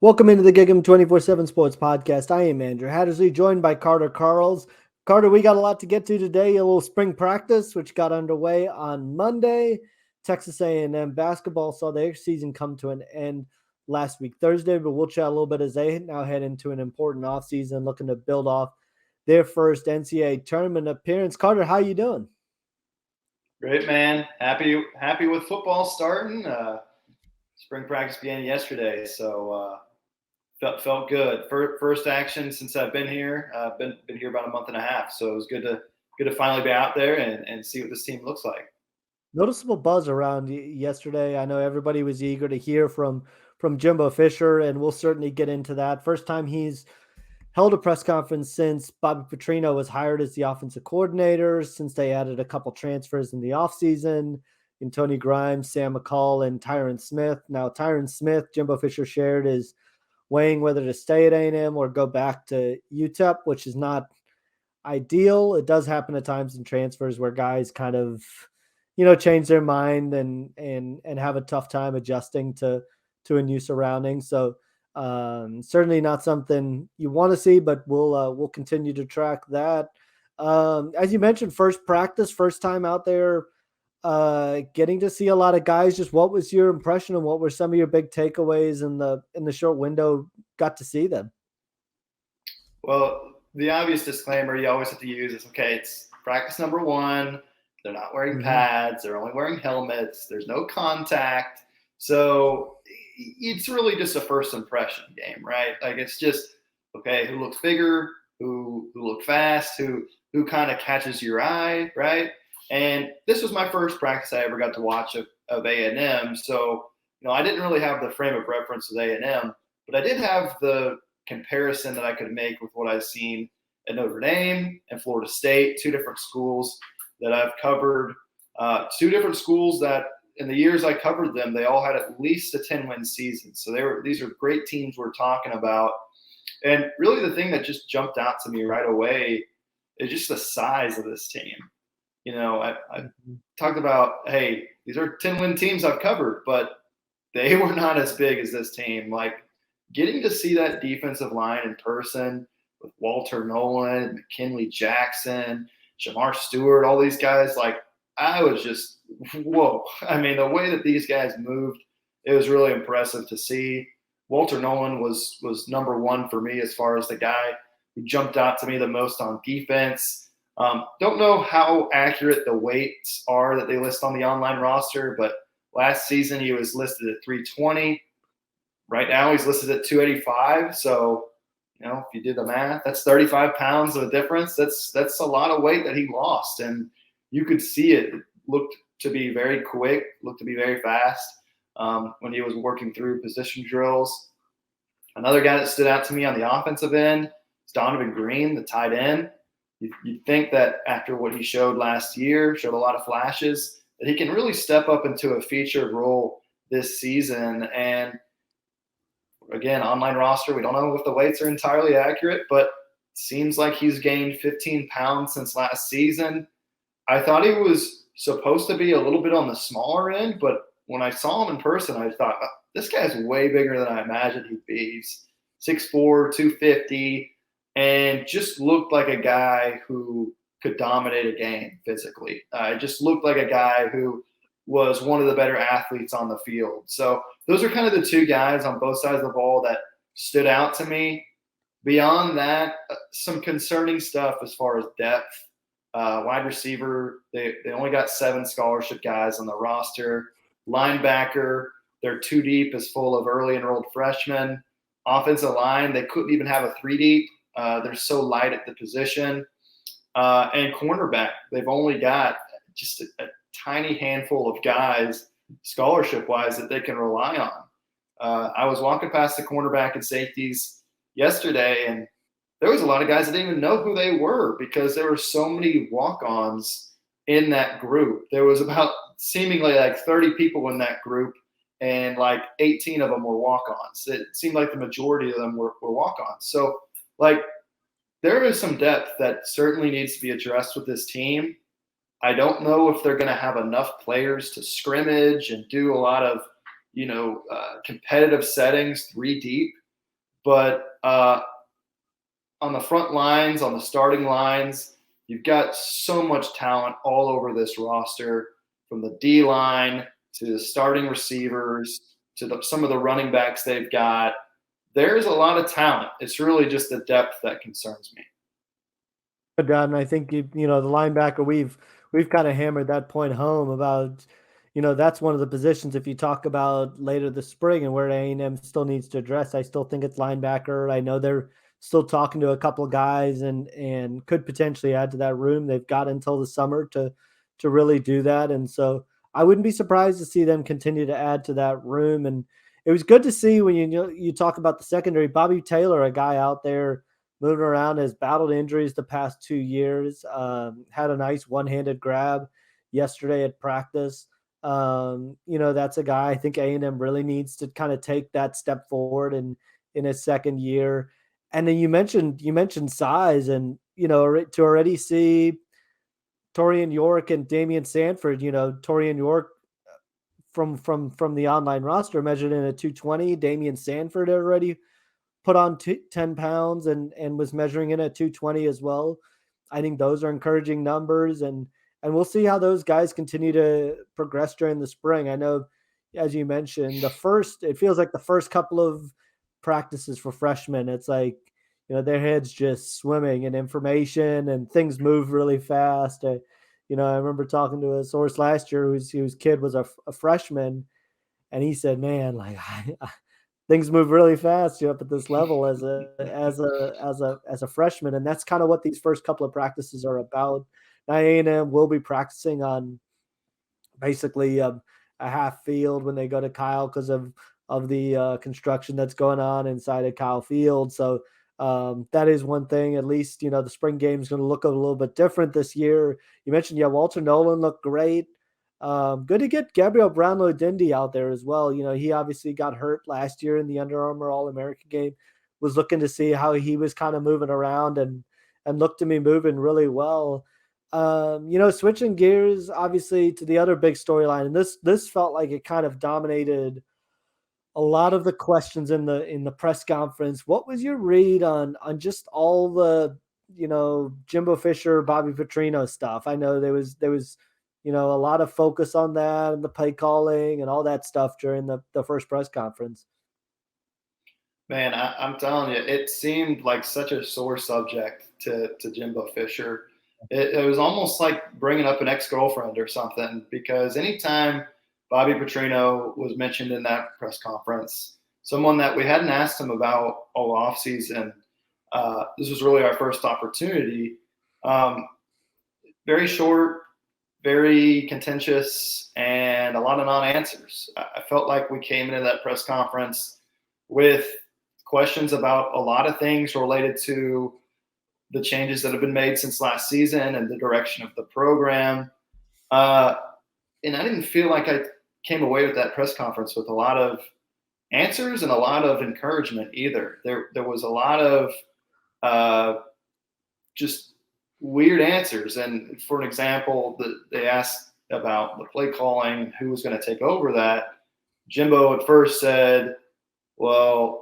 Welcome into the GigEm247 Sports Podcast. I am Andrew Hattersley, joined by Carter Karels. Carter, we got a lot to get to today. A little spring practice, which got underway on Monday. Texas A&M Basketball saw their season come to an end last week, Thursday, but we'll chat a little bit as they now head into an important offseason, looking to build off their first NCAA tournament appearance. Carter, how you doing? Great, man. Happy with football starting. Spring practice began yesterday, so felt good. First action since I've been here. Been here about a month and a half, so it was good to finally be out there and see what this team looks like. Noticeable buzz around yesterday. I know everybody was eager to hear from Jimbo Fisher, and we'll certainly get into that. First time he's held a press conference since Bobby Petrino was hired as the offensive coordinator, since they added a couple transfers in the offseason in Tony Grimes, Sam McCall, and Tyron Smith. Now, Tyron Smith, Jimbo Fisher shared, is weighing whether to stay at A&M or go back to UTEP, which is not ideal. It does happen at times in transfers where guys kind of, change their mind and have a tough time adjusting to a new surrounding. So certainly not something you want to see, but we'll continue to track that. As you mentioned, first practice, first time out there, getting to see a lot of guys. Just what was your impression and what were some of your big takeaways in the short window got to see them? Well, the obvious disclaimer you always have to use is, okay, it's practice number one. They're not wearing pads. They're only wearing helmets. There's no contact. So it's really just a first impression game, right? Like, it's just, okay, who looks bigger, who look fast, who kind of catches your eye, right? And this was my first practice I ever got to watch of A&M. So, I didn't really have the frame of reference with A&M, but I did have the comparison that I could make with what I've seen at Notre Dame and Florida State, two different schools that I've covered, two different schools that in the years I covered them, they all had at least a 10-win season. So these are great teams we're talking about. And really the thing that just jumped out to me right away is just the size of this team. I talked about, hey, these are 10-win teams I've covered, but they were not as big as this team. Like, getting to see that defensive line in person with Walter Nolan, McKinley Jackson, Jamar Stewart, all these guys, like, I was just, whoa. I mean, the way that these guys moved, it was really impressive to see. Walter Nolan was number one for me as far as the guy who jumped out to me the most on defense. Don't know how accurate the weights are that they list on the online roster, but last season he was listed at 320. Right now he's listed at 285. So, if you did the math, that's 35 pounds of a difference. That's a lot of weight that he lost. And you could see it. It looked to be very quick, looked to be very fast when he was working through position drills. Another guy that stood out to me on the offensive end is Donovan Green, the tight end. You'd think that after what he showed last year, showed a lot of flashes, that he can really step up into a featured role this season. And again, online roster, we don't know if the weights are entirely accurate, but it seems like he's gained 15 pounds since last season. I thought he was supposed to be a little bit on the smaller end, but when I saw him in person, I thought, this guy's way bigger than I imagined he'd be. He's 6'4", 250, and just looked like a guy who could dominate a game physically. It just looked like a guy who was one of the better athletes on the field. So those are kind of the two guys on both sides of the ball that stood out to me. Beyond that, some concerning stuff as far as depth. Wide receiver, they only got 7 scholarship guys on the roster. Linebacker, they're 2 deep, is full of early enrolled freshmen. Offensive line, they couldn't even have a 3 deep. They're so light at the position. And cornerback, they've only got just a tiny handful of guys scholarship-wise that they can rely on. I was walking past the cornerback and safeties yesterday, and there was a lot of guys that didn't even know who they were because there were so many walk-ons in that group. There was about seemingly like 30 people in that group, and like 18 of them were walk-ons. It seemed like the majority of them were walk-ons. So, like, there is some depth that certainly needs to be addressed with this team. I don't know if they're going to have enough players to scrimmage and do a lot of, competitive settings 3 deep. But on the front lines, on the starting lines, you've got so much talent all over this roster, from the D line to the starting receivers to some of the running backs they've got. There's a lot of talent. It's really just the depth that concerns me. And I think the linebacker, we've kind of hammered that point home about, that's one of the positions, if you talk about later this spring and where A&M still needs to address, I still think it's linebacker. I know they're still talking to a couple of guys and could potentially add to that room. They've got until the summer to really do that. And so I wouldn't be surprised to see them continue to add to that room. And it was good to see when you talk about the secondary, Bobby Taylor, a guy out there moving around, has battled injuries the past 2 years, had a nice one-handed grab yesterday at practice. That's a guy I think A&M really needs to kind of take that step forward in his second year. And then you mentioned size, and to already see Torian York and Damian Sanford, Torian York from the online roster measured in at 220. Damian Sanford already put on 10 pounds and was measuring in at 220 as well. I think those are encouraging numbers, and we'll see how those guys continue to progress during the spring. I know, as you mentioned, it feels like the first couple of practices for freshmen, it's like, their heads just swimming in information and things move really fast. I remember talking to a source last year whose kid was a freshman, and he said, man, like, things move really fast up at this level as a freshman, and that's kind of what these first couple of practices are about. Now A&M will be practicing on basically a half field when they go to Kyle because of the construction that's going on inside of Kyle Field. So that is one thing. At least the spring game is going to look a little bit different this year. You mentioned Walter Nolan looked great. Good to get Gabriel Brownlow-Dindy out there as well. He obviously got hurt last year in the Under Armour All-American game. Was looking to see how he was kind of moving around and looked to me moving really well. Switching gears obviously to the other big storyline, and this felt like it kind of dominated a lot of the questions in the press conference. What was your read on just all the Jimbo Fisher, Bobby Petrino stuff? I know there was a lot of focus on that and the play calling and all that stuff during the first press conference. Man, I'm telling you, it seemed like such a sore subject to Jimbo Fisher. It was almost like bringing up an ex-girlfriend or something, because anytime Bobby Petrino was mentioned in that press conference, someone that we hadn't asked him about all offseason, this was really our first opportunity. Very short, very contentious, and a lot of non-answers. I felt like we came into that press conference with questions about a lot of things related to the changes that have been made since last season and the direction of the program. And I didn't feel like I came away with that press conference with a lot of answers and a lot of encouragement either. There was a lot of just weird answers. And for an example, they asked about the play calling, who was going to take over that. Jimbo at first said, well,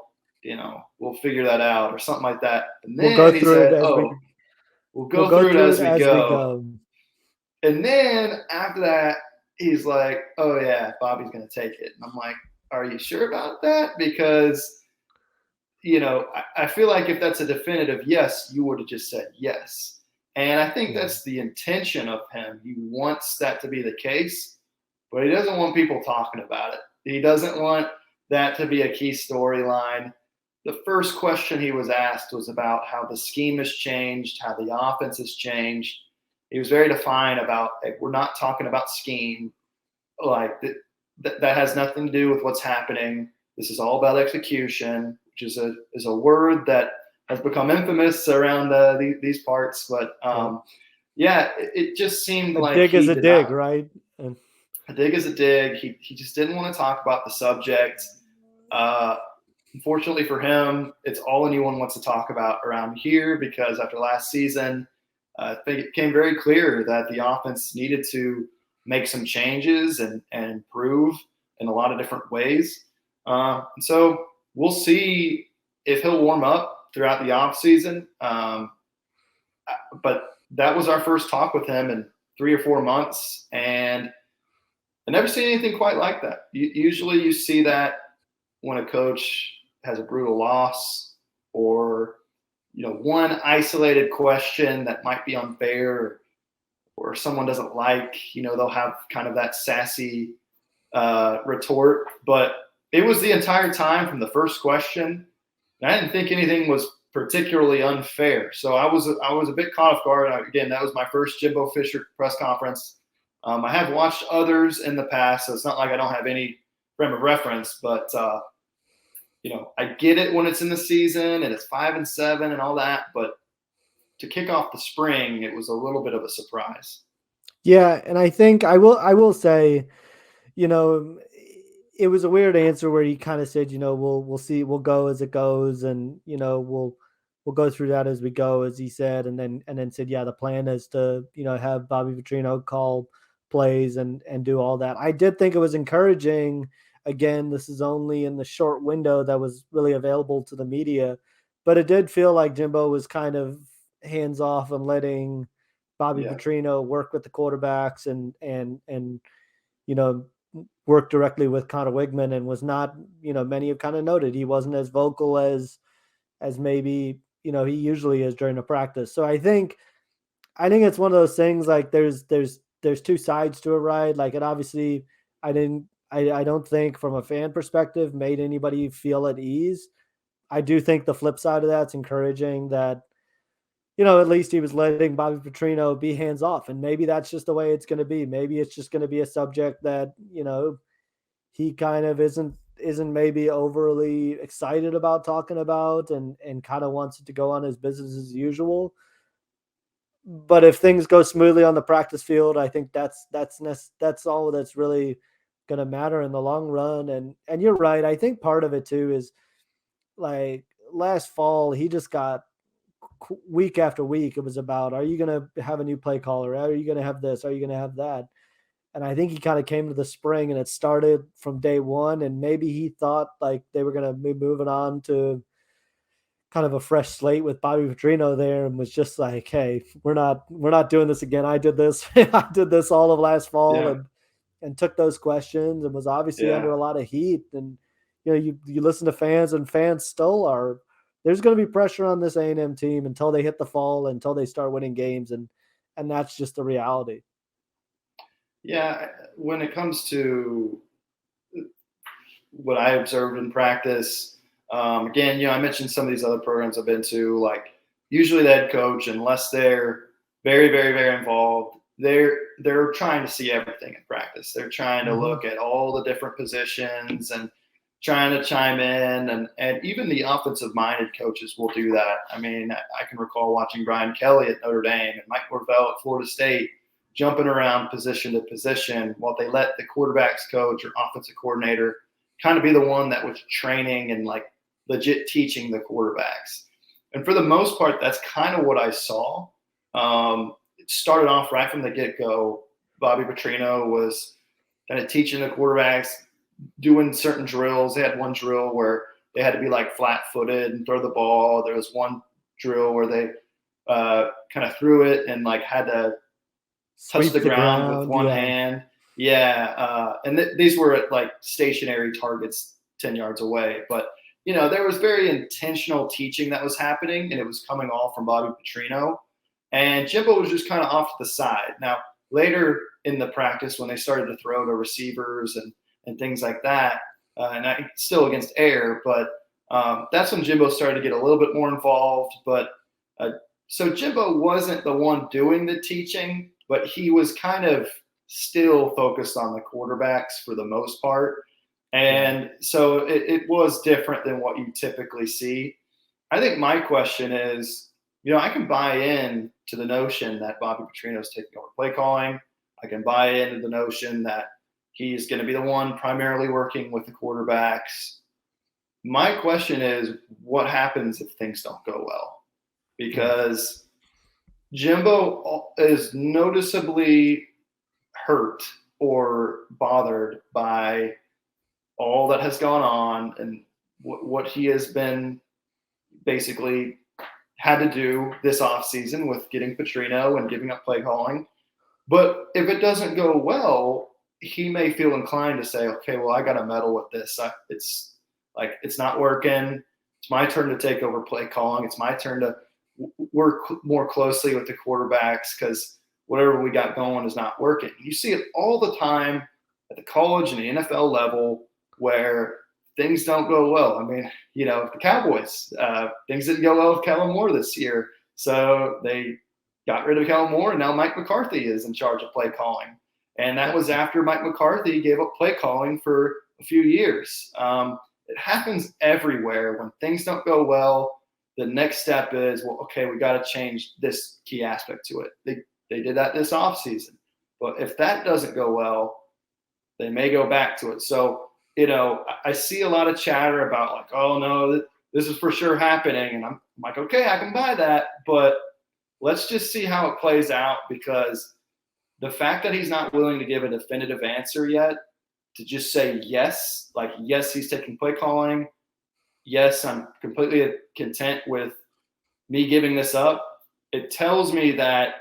we'll figure that out or something like that. And then we'll go through it as we go. And then after that, he's like, oh yeah, Bobby's going to take it. And I'm like, are you sure about that? Because, I feel like if that's a definitive yes, you would have just said yes. And I think that's the intention of him. He wants that to be the case, but he doesn't want people talking about it. He doesn't want that to be a key storyline. The first question he was asked was about how the scheme has changed, how the offense has changed. He was very defiant about, hey, we're not talking about scheme. Like that has nothing to do with what's happening. This is all about execution, which is a word that has become infamous around these parts. But it just seemed like a dig is a dig, right? A dig is a dig. He just didn't want to talk about the subject. Unfortunately for him, it's all anyone wants to talk about around here, because after last season, I think it became very clear that the offense needed to make some changes and improve in a lot of different ways. So we'll see if he'll warm up throughout the offseason. But that was our first talk with him in 3 or 4 months, and I never seen anything quite like that. Usually you see that when a coach has a brutal loss, or one isolated question that might be unfair, or someone doesn't like, they'll have kind of that sassy retort. But it was the entire time from the first question, and I didn't think anything was particularly unfair. So I was a bit caught off guard. Again, that was my first Jimbo Fisher press conference. I have watched others in the past, so it's not like I don't have any frame of reference, but I get it when it's in the season and it's 5-7 and all that, but to kick off the spring, it was a little bit of a surprise. Yeah, and I think I will say, it was a weird answer where he kind of said, we'll see, we'll go as it goes, and we'll go through that as we go, as he said, and then said, yeah, the plan is to have Bobby Petrino call plays and do all that. I did think it was encouraging. Again, this is only in the short window that was really available to the media, but it did feel like Jimbo was kind of hands off and letting Bobby Petrino work with the quarterbacks and work directly with Connor Wigman, and was not, many have kind of noted he wasn't as vocal as maybe, he usually is during a practice. So I think it's one of those things, like there's two sides to it, right? Like, it obviously, I don't think from a fan perspective made anybody feel at ease. I do think the flip side of that's encouraging that, at least he was letting Bobby Petrino be hands off, and maybe that's just the way it's going to be. Maybe it's just going to be a subject that, he kind of isn't maybe overly excited about talking about, and kind of wants it to go on his business as usual. But if things go smoothly on the practice field, I think that's all that's really going to matter in the long run. And you're right. I think part of it too is, like, last fall, he just got week after week. It was about, are you going to have a new play caller? Are you going to have this? Are you going to have that? And I think he kind of came to the spring and it started from day one. And maybe he thought like they were going to be moving on to kind of a fresh slate with Bobby Petrino there, and was just like, hey, we're not doing this again. I did this. I did this all of last fall, and took those questions, and was obviously under a lot of heat. And, you listen to fans, and fans still are, there's going to be pressure on this A&M team until they hit the fall, until they start winning games. And that's just the reality. Yeah. When it comes to what I observed in practice, again, I mentioned some of these other programs I've been to, like, usually the head coach, unless they're very, very, very involved, they're trying to see everything in practice. They're trying to look at all the different positions and trying to chime in, and even the offensive-minded coaches will do that. I mean, I can recall watching Brian Kelly at Notre Dame and Mike Norvell at Florida State jumping around position to position while they let the quarterbacks coach or offensive coordinator kind of be the one that was training and, like, legit teaching the quarterbacks. And for the most part, that's kind of what I saw. It started off right from the get-go. Bobby Petrino was kind of teaching the quarterbacks, doing certain drills. They had one drill where they had to be like flat-footed and throw the ball. There was one drill where they kind of threw it and like had to touch the ground with one hand. Yeah. And these were at like stationary targets 10 yards away. But, there was very intentional teaching that was happening, and it was coming all from Bobby Petrino. And Jimbo was just kind of off to the side. Now, later in the practice, when they started to throw to receivers and things like that, and still against air, but that's when Jimbo started to get a little bit more involved. But so Jimbo wasn't the one doing the teaching, but he was kind of still focused on the quarterbacks for the most part. And so it was different than what you typically see. I think my question is, I can buy in to the notion that Bobby Petrino is taking over play calling. I can buy into the notion that he's going to be the one primarily working with the quarterbacks. My question is, what happens if things don't go well? Because Jimbo is noticeably hurt or bothered by all that has gone on and what he has been basically had to do this offseason with getting Petrino and giving up play calling. But if it doesn't go well, he may feel inclined to say, okay, well, I got to meddle with this. It's not working. It's my turn to take over play calling. It's my turn to work more closely with the quarterbacks because whatever we got going is not working. You see it all the time at the college and the NFL level where things don't go well. I mean, the Cowboys, things didn't go well with Kellen Moore this year. So they got rid of Kellen Moore, and now Mike McCarthy is in charge of play calling. And that was after Mike McCarthy gave up play calling for a few years. It happens everywhere. When things don't go well, the next step is, well, okay, we got to change this key aspect to it. They did that this offseason. But if that doesn't go well, they may go back to it. So, I see a lot of chatter about like, oh, no, this is for sure happening. And I'm like, okay, I can buy that. But let's just see how it plays out, because the fact that he's not willing to give a definitive answer yet, to just say yes, like, yes, he's taking play calling. Yes, I'm completely content with me giving this up. It tells me that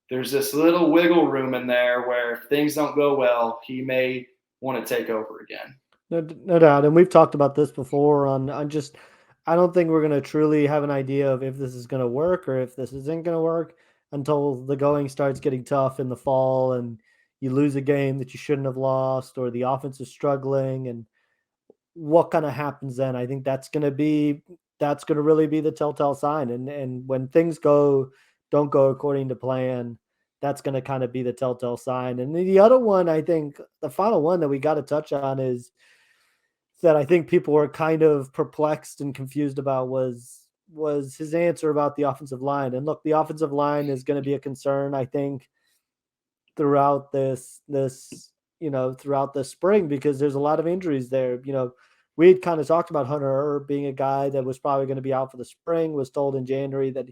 there's this little wiggle room in there where if things don't go well, he may want to take over again. No doubt. And we've talked about this before I don't think we're going to truly have an idea of if this is going to work or if this isn't going to work until the going starts getting tough in the fall and you lose a game that you shouldn't have lost, or the offense is struggling, and what kind of happens then. I think that's going to really be the telltale sign. And when things don't go according to plan, that's going to kind of be the telltale sign. And the other one, I think the final one that we got to touch on is that I think people were kind of perplexed and confused about was his answer about the offensive line. And look, the offensive line is going to be a concern, I think, throughout this throughout the spring, because there's a lot of injuries there. We had kind of talked about Hunter being a guy that was probably going to be out for the spring, was told in January that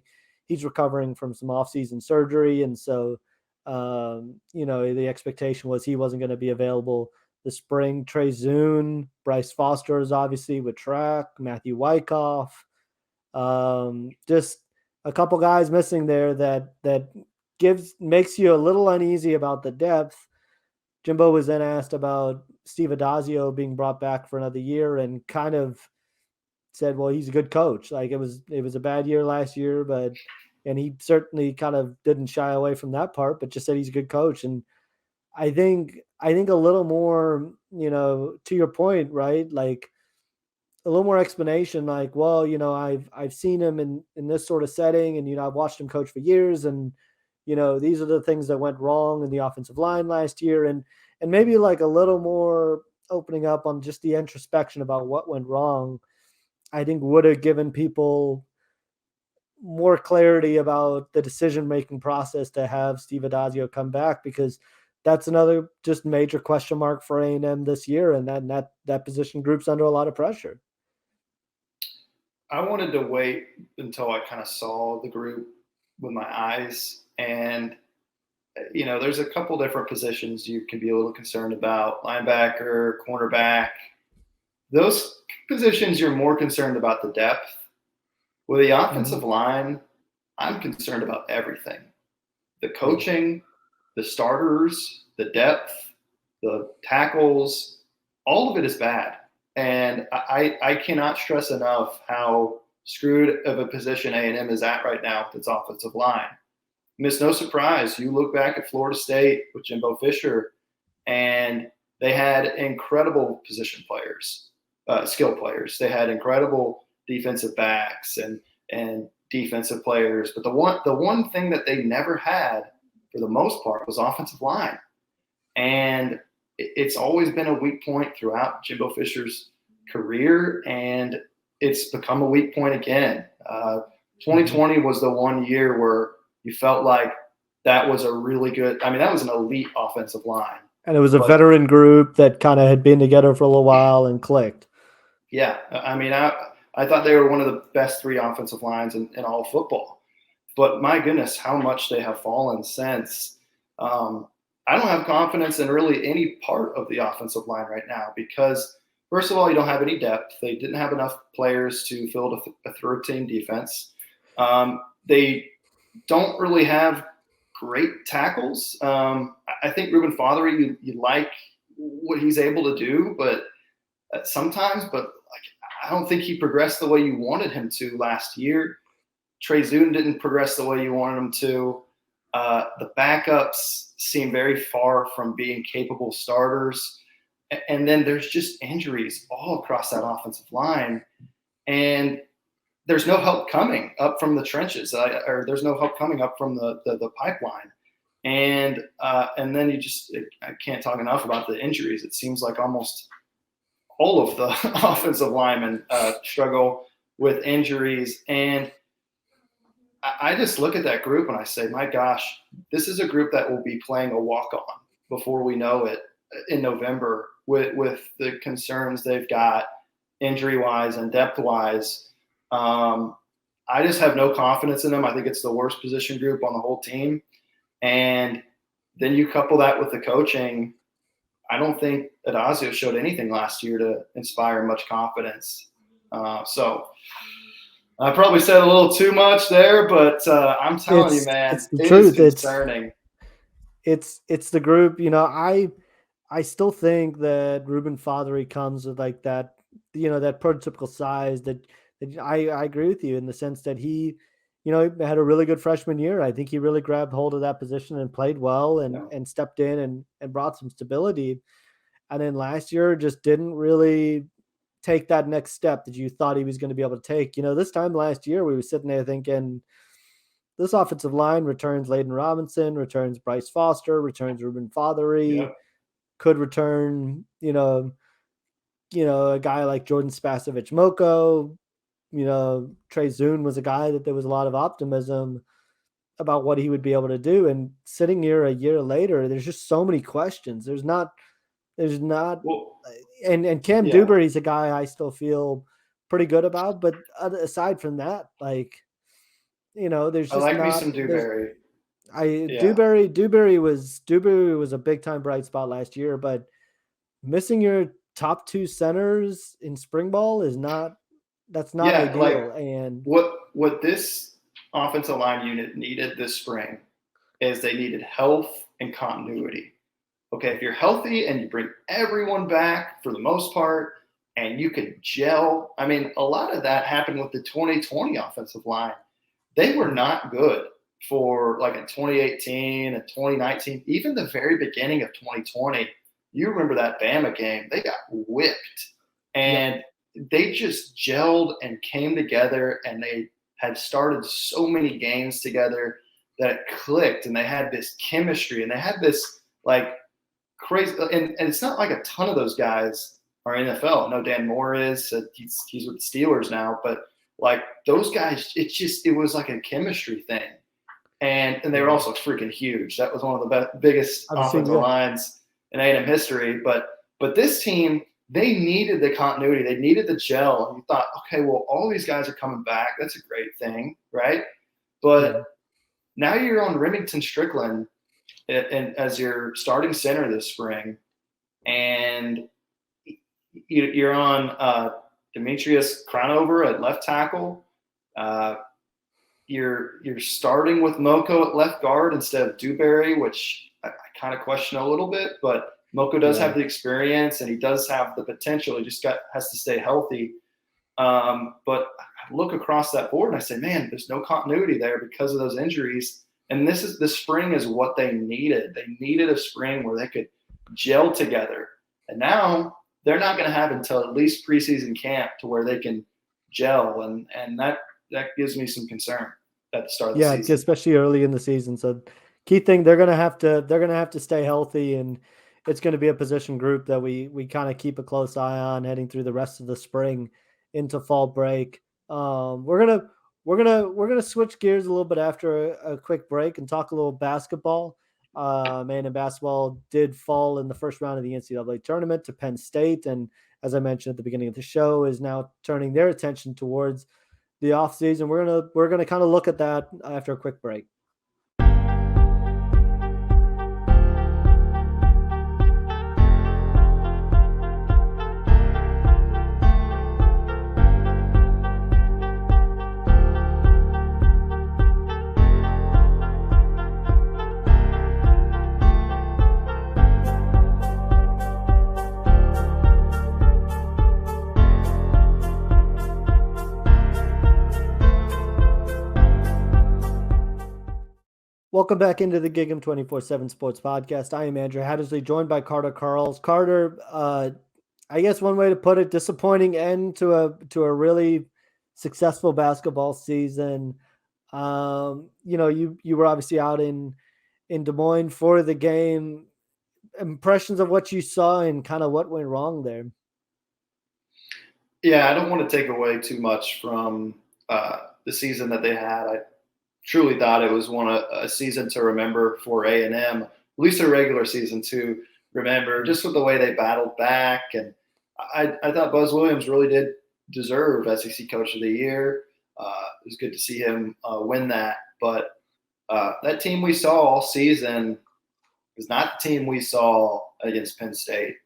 he's recovering from some offseason surgery. And so, the expectation was he wasn't going to be available the spring. Trey Zune, Bryce Foster is obviously with track, Matthew Wyckoff, just a couple guys missing there that makes you a little uneasy about the depth. Jimbo was then asked about Steve Adazio being brought back for another year and kind of said, well, he's a good coach. Like, it was a bad year last year, and he certainly kind of didn't shy away from that part, but just said he's a good coach. And I think a little more, to your point, right? Like a little more explanation, like, well, I've seen him in this sort of setting, and, I've watched him coach for years, and, these are the things that went wrong in the offensive line last year. And maybe like a little more opening up on just the introspection about what went wrong, I think would have given people more clarity about the decision-making process to have Steve Adazio come back, because that's another just major question mark for A&M this year. And that position group's under a lot of pressure. I wanted to wait until I kind of saw the group with my eyes. And, there's a couple different positions you can be a little concerned about: linebacker, cornerback. Those positions you're more concerned about the depth. With the offensive line, I'm concerned about everything: the coaching, the starters, the depth, the tackles. All of it is bad. And I cannot stress enough how screwed of a position A&M is at right now with its offensive line. And it's no surprise. You look back at Florida State with Jimbo Fisher, and they had incredible position players, skill players. They had incredible defensive backs and defensive players. But the one thing that they never had, for the most part, was offensive line. And it's always been a weak point throughout Jimbo Fisher's career, and it's become a weak point again. 2020 was the one year where you felt like that was a really good – that was an elite offensive line. And it was a veteran group that kind of had been together for a little while and clicked. Yeah. I thought they were one of the best three offensive lines in all of football. But my goodness, how much they have fallen since. I don't have confidence in really any part of the offensive line right now, because first of all, you don't have any depth. They didn't have enough players to field a third-team defense. They don't really have great tackles. I think Ruben Fothery, you like what he's able to do, but sometimes, I don't think he progressed the way you wanted him to last year. Trey Zune didn't progress the way you wanted him to. The backups seem very far from being capable starters. And then there's just injuries all across that offensive line. And there's no help coming up from the trenches, or there's no help coming up from the pipeline. And then I can't talk enough about the injuries. It seems like almost all of the offensive linemen struggle with injuries. And I just look at that group and I say, my gosh, this is a group that will be playing a walk-on before we know it in November with the concerns they've got injury-wise and depth-wise. I just have no confidence in them. I think it's the worst position group on the whole team. And then you couple that with the coaching. I don't think Adazio showed anything last year to inspire much confidence. So I probably said a little too much there, but I'm telling you, man, it's the truth. Is concerning. It's the group. I still think that Ruben Fothery comes with like that, that prototypical size that I agree with you in the sense that he had a really good freshman year. I think he really grabbed hold of that position and played well and stepped in and brought some stability. And then last year just didn't really take that next step that you thought he was going to be able to take. This time last year, we were sitting there thinking, this offensive line returns Layden Robinson, returns Bryce Foster, returns Ruben Fothery, could return, a guy like Jordan Spasovich Moko. Trey Zune was a guy that there was a lot of optimism about what he would be able to do. And sitting here a year later, there's just so many questions. There's not, and Cam Dewberry's a guy I still feel pretty good about, but aside from that, there's just me some Dewberry. Dewberry was a big time bright spot last year, but missing your top two centers in spring ball that's not ideal. And what this offensive line unit needed this spring is they needed health and continuity. Okay, if you're healthy and you bring everyone back for the most part and you can gel, I mean, a lot of that happened with the 2020 offensive line. They were not good for like in 2018 and 2019, even the very beginning of 2020. You remember that Bama game, they got whipped. And they just gelled and came together, and they had started so many games together that it clicked, and they had this chemistry, and they had this like crazy. And it's not like a ton of those guys are NFL. I know Dan Moore is. He's with the Steelers now, but like those guys, it was like a chemistry thing, and they were also freaking huge. That was one of the biggest offensive lines in A&M history. But this team, they needed the continuity. They needed the gel. And you thought, okay, well, all these guys are coming back. That's a great thing, right? But now you're on Remington Strickland as your starting center this spring, and you're on Demetrius Cronover at left tackle. You're starting with Moko at left guard instead of Dewberry, which I kind of question a little bit, but Moko does have the experience and he does have the potential. He just has to stay healthy. But I look across that board and I say, man, there's no continuity there because of those injuries. And the spring is what they needed. They needed a spring where they could gel together. And now they're not going to have until at least preseason camp to where they can gel. And that gives me some concern at the start of the season. Yeah, especially early in the season. So key thing, they're going to have to stay healthy, and it's going to be a position group that we kind of keep a close eye on heading through the rest of the spring into fall break. We're gonna switch gears a little bit after a quick break and talk a little basketball. A&M basketball did fall in the first round of the NCAA tournament to Penn State, and as I mentioned at the beginning of the show, is now turning their attention towards the offseason. We're gonna kind of look at that after a quick break. Welcome back into the GigEm247 Sports Podcast. I am Andrew Hattersley, joined by Carter Karels. Carter, I guess one way to put it, disappointing end to a really successful basketball season. You were obviously out in Des Moines for the game. Impressions of what you saw and kind of what went wrong there. Yeah, I don't want to take away too much from the season that they had. I truly thought it was a season to remember for A&M, at least a regular season to remember, just with the way they battled back. And I thought Buzz Williams really did deserve SEC Coach of the Year. It was good to see him win that. But that team we saw all season is not the team we saw against Penn State.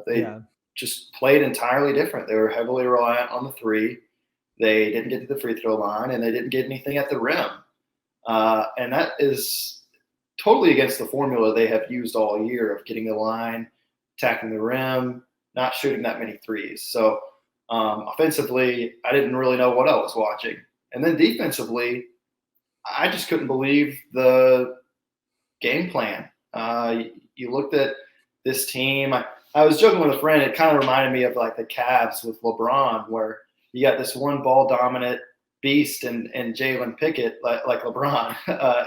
They just played entirely different. They were heavily reliant on the three. They didn't get to the free throw line, and they didn't get anything at the rim. And that is totally against the formula they have used all year of getting the line, attacking the rim, not shooting that many threes. So offensively, I didn't really know what I was watching. And then defensively, I just couldn't believe the game plan. You looked at this team. I was joking with a friend. It kind of reminded me of like the Cavs with LeBron, where you got this one ball dominant beast and Jalen Pickett like LeBron,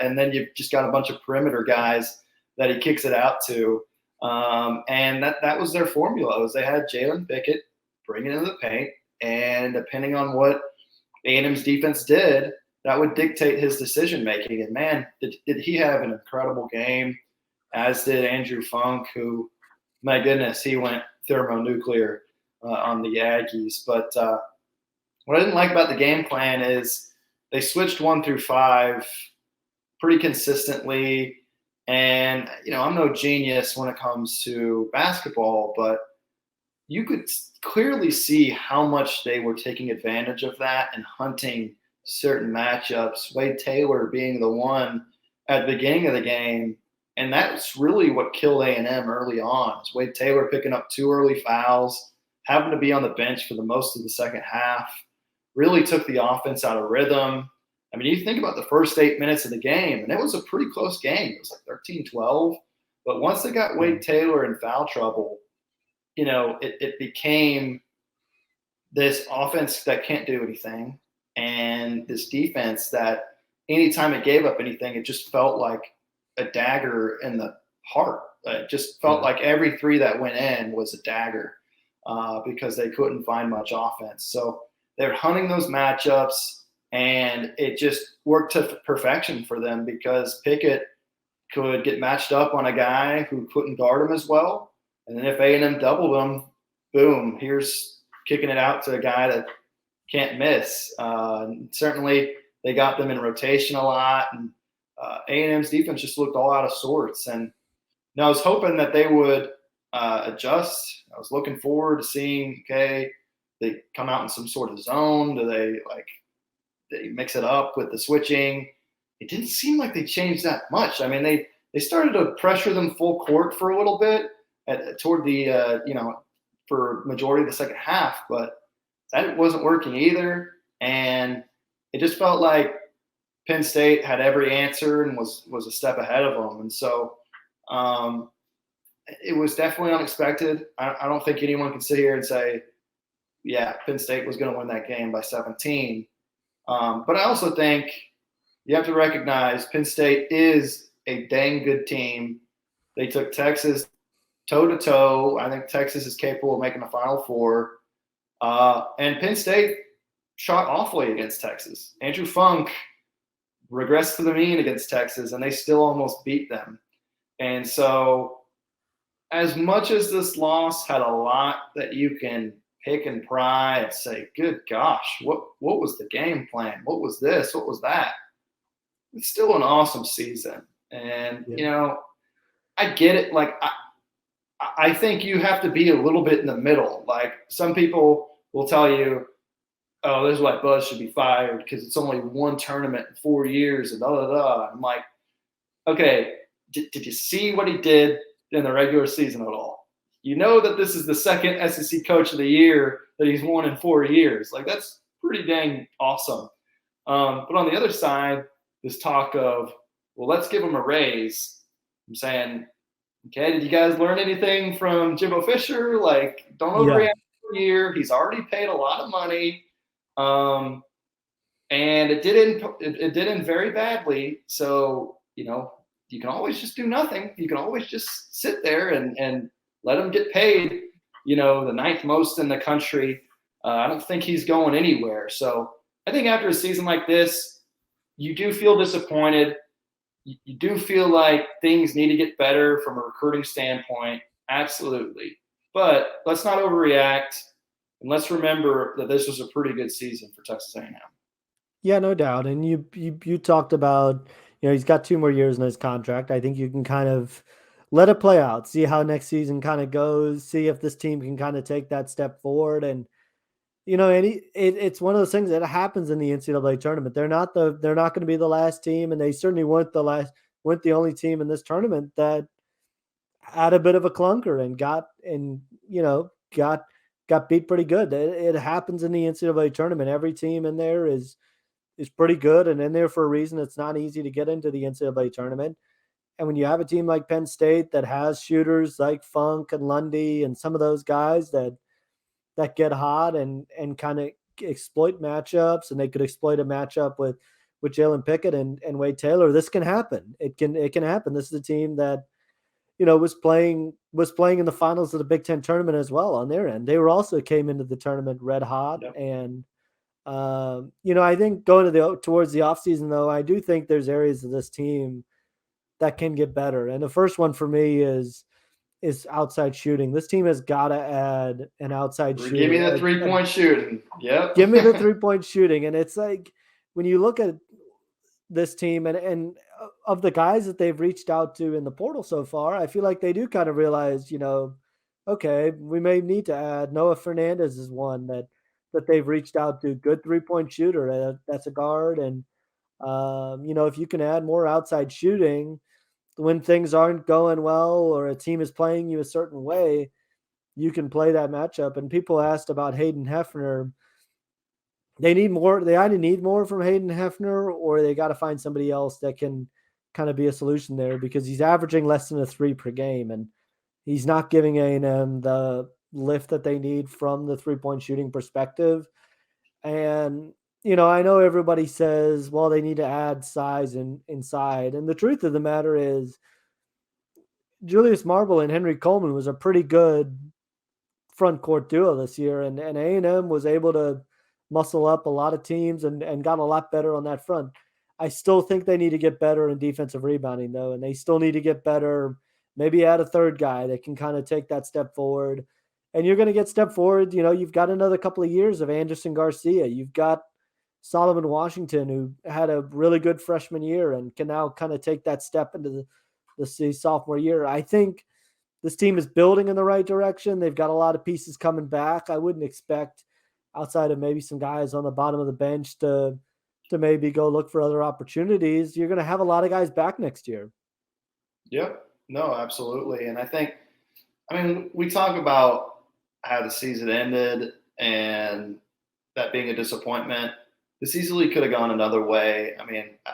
and then you've just got a bunch of perimeter guys that he kicks it out to, and that was their formula. Was they had Jalen Pickett bring it into the paint, and depending on what A&M's defense did, that would dictate his decision making. And man, did he have an incredible game, as did Andrew Funk, who, my goodness, he went thermonuclear on the Aggies. But what I didn't like about the game plan is they switched 1 through 5 pretty consistently. And, I'm no genius when it comes to basketball, but you could clearly see how much they were taking advantage of that and hunting certain matchups, Wade Taylor being the one at the beginning of the game. And that's really what killed A&M early on, is Wade Taylor picking up 2 early fouls, having to be on the bench for the most of the second half, really took the offense out of rhythm. I mean, you think about the first 8 minutes of the game, and it was a pretty close game. It was like 13-12. But once they got Wade Taylor in foul trouble, it became this offense that can't do anything, and this defense that anytime it gave up anything, it just felt like a dagger in the heart. It just felt like every three that went in was a dagger because they couldn't find much offense. So they're hunting those matchups, and it just worked to perfection for them because Pickett could get matched up on a guy who couldn't guard him as well. And then if A&M doubled him, boom, here's kicking it out to a guy that can't miss. Certainly they got them in rotation a lot, and A&M's defense just looked all out of sorts. And I was hoping that they would adjust. I was looking forward to seeing, okay, they come out in some sort of zone. Do they mix it up with the switching? It didn't seem like they changed that much. I mean, they started to pressure them full court for a little bit toward the for majority of the second half, but that wasn't working either. And it just felt like Penn State had every answer and was a step ahead of them. And so it was definitely unexpected. I don't think anyone can sit here and say, yeah, Penn State was going to win that game by 17. But I also think you have to recognize Penn State is a dang good team. They took Texas toe-to-toe. I think Texas is capable of making the Final Four. And Penn State shot awfully against Texas. Andrew Funk regressed to the mean against Texas, and they still almost beat them. And so as much as this loss had a lot that you can pick and pry and say, good gosh, what was the game plan? What was this? What was that? It's still an awesome season. And, I get it. Like, I think you have to be a little bit in the middle. Like, some people will tell you, oh, this is why Buzz should be fired because it's only one tournament in 4 years and da-da-da. I'm like, okay, did you see what he did in the regular season at all? You know that this is the second SEC Coach of the Year that he's won in 4 years. Like, that's pretty dang awesome. But on the other side, this talk of well, let's give him a raise. I'm saying, okay, did you guys learn anything from Jimbo Fisher? Like, don't Yeah. overreact for a year. He's already paid a lot of money. And it did end very badly. So, you can always just do nothing. You can always just sit there and let him get paid, the ninth most in the country. I don't think he's going anywhere. So I think after a season like this, you do feel disappointed. You do feel like things need to get better from a recruiting standpoint. Absolutely. But let's not overreact. And let's remember that this was a pretty good season for Texas A&M. Yeah, no doubt. And you talked about, he's got 2 more years in his contract. I think you can kind of let it play out, see how next season kind of goes, see if this team can kind of take that step forward. And it's one of those things that happens in the NCAA tournament. They're not going to be the last team, and they certainly weren't the only team in this tournament that had a bit of a clunker and got beat pretty good. It happens in the NCAA tournament. Every team in there is pretty good and in there for a reason. It's not easy to get into the NCAA tournament. And when you have a team like Penn State that has shooters like Funk and Lundy and some of those guys that get hot and kind of exploit matchups, and they could exploit a matchup with Jalen Pickett and Wade Taylor, this can happen. It can happen. This is a team that, was playing in the finals of the Big Ten tournament as well on their end. They were also came into the tournament red hot. Yep. And I think going towards the offseason, though, I do think there's areas of this team that can get better. And the first one for me is outside shooting. This team has got to add an outside shooter. Give me the 3-point shooting. Yep. Give me the 3-point shooting. And it's like, when you look at this team and of the guys that they've reached out to in the portal so far, I feel like they do kind of realize, okay, we may need to add. Noah Fernandez is one that they've reached out to. Good 3-point shooter. That's a guard. And, if you can add more outside shooting when things aren't going well or a team is playing you a certain way, you can play that matchup. And people asked about Hayden Hefner. They need more. They either need more from Hayden Hefner, or they got to find somebody else that can kind of be a solution there, because he's averaging less than a 3 per game, and he's not giving A&M the lift that they need from the 3-point shooting perspective. And, I know everybody says, well, they need to add size inside. And the truth of the matter is, Julius Marble and Henry Coleman was a pretty good front court duo this year. And A&M was able to muscle up a lot of teams and got a lot better on that front. I still think they need to get better in defensive rebounding, though. And they still need to get better, maybe add a third guy that can kind of take that step forward. And you're going to get step forward. You've got another couple of years of Anderson Garcia. You've got Solomon Washington, who had a really good freshman year and can now kind of take that step into the sophomore year. I think this team is building in the right direction. They've got a lot of pieces coming back. I wouldn't expect, outside of maybe some guys on the bottom of the bench, to maybe go look for other opportunities. You're going to have a lot of guys back next year. Yep. No, absolutely. And we talk about how the season ended and that being a disappointment. This easily could have gone another way.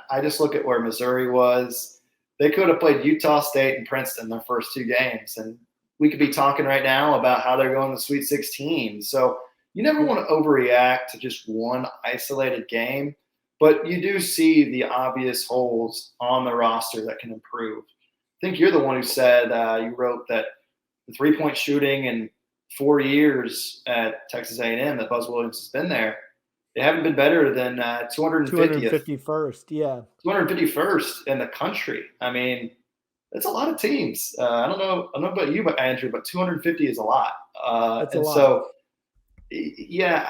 I just look at where Missouri was. They could have played Utah State and Princeton their first 2 games, and we could be talking right now about how they're going to the Sweet 16. So you never want to overreact to just one isolated game, but you do see the obvious holes on the roster that can improve. I think you're the one who said, you wrote that the 3-point shooting in 4 years at Texas A&M that Buzz Williams has been there, they haven't been better than 251st, yeah. 251st in the country. That's a lot of teams. I don't know about you, but Andrew, but 250 is a lot. That's a lot. So, yeah,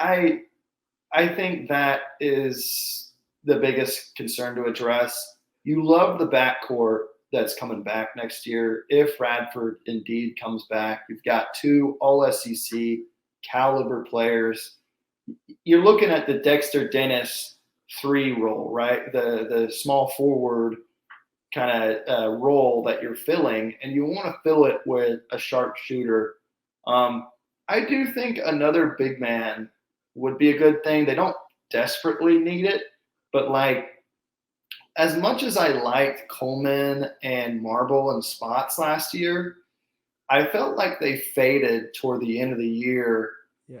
I think that is the biggest concern to address. You love the backcourt that's coming back next year. If Radford indeed comes back, you've got 2 All-SEC caliber players. You're looking at the Dexter Dennis 3 role, right? The small forward kind of role that you're filling, and you want to fill it with a sharp shooter. I do think another big man would be a good thing. They don't desperately need it, but as much as I liked Coleman and Marble and Spots last year, I felt like they faded toward the end of the year,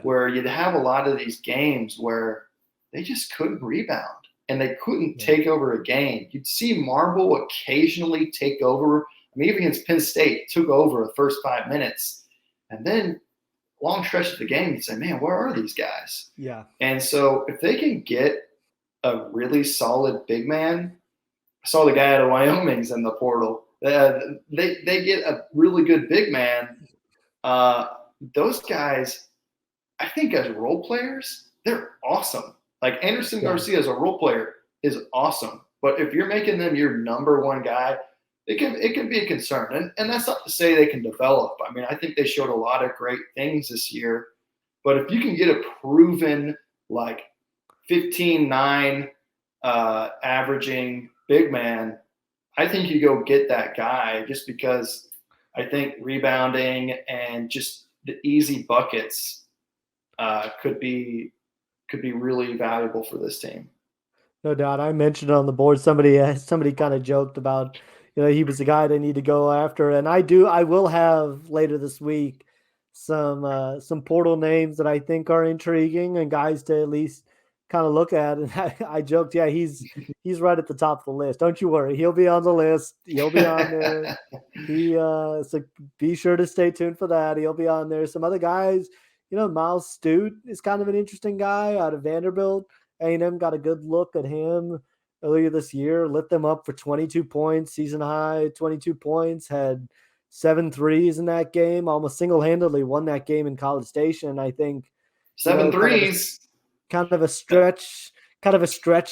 where you'd have a lot of these games where they just couldn't rebound and they couldn't take over a game. You'd see Marble occasionally take over. I mean, even against Penn State, took over the first 5 minutes. And then long stretch of the game, you'd say, man, where are these guys? Yeah. And so if they can get a really solid big man, I saw the guy out of Wyoming's in the portal. They get a really good big man. Those guys, I think as role players, they're awesome. Like Anderson Garcia as a role player is awesome. But if you're making them your number one guy, it can be a concern. And that's not to say they can develop. I mean, I think they showed a lot of great things this year. But if you can get a proven like 15-9 averaging big man, I think you go get that guy, just because I think rebounding and just the easy buckets could be really valuable for this team. No doubt. I mentioned it on the board. Somebody kind of joked about, he was the guy they need to go after. And I will have later this week some portal names that I think are intriguing and guys to at least kind of look at. And I joked, he's right at the top of the list. Don't you worry. He'll be on the list. He'll be on there. So be sure to stay tuned for that. He'll be on there. Some other guys, Miles Stute is kind of an interesting guy out of Vanderbilt. A&M got a good look at him earlier this year, lit them up for 22 points, season high, 22 points, had 7 threes in that game, almost single-handedly won that game in College Station. I think 7 threes. Kind of a stretch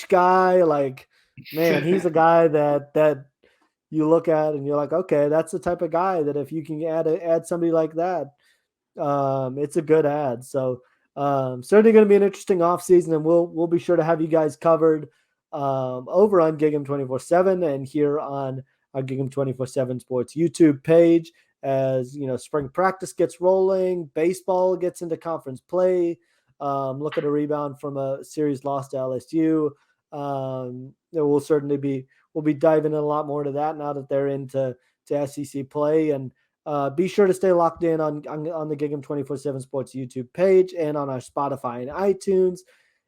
guy. Like, man, he's a guy that you look at and you're like, okay, that's the type of guy that if you can add somebody like that, it's a good ad. So certainly going to be an interesting offseason, and we'll be sure to have you guys covered over on GigEm247 and here on our GigEm247 Sports YouTube page as spring practice gets rolling, baseball gets into conference play. Look at a rebound from a series loss to LSU. We'll certainly be diving in a lot more to that now that they're into SEC play. And be sure to stay locked in on the GigEm247 Sports YouTube page and on our Spotify and iTunes.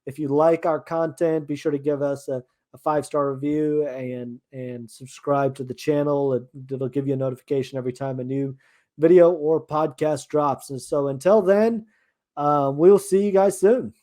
If you like our content, be sure to give us a 5-star review and subscribe to the channel. It'll give you a notification every time a new video or podcast drops. And so until then, we'll see you guys soon.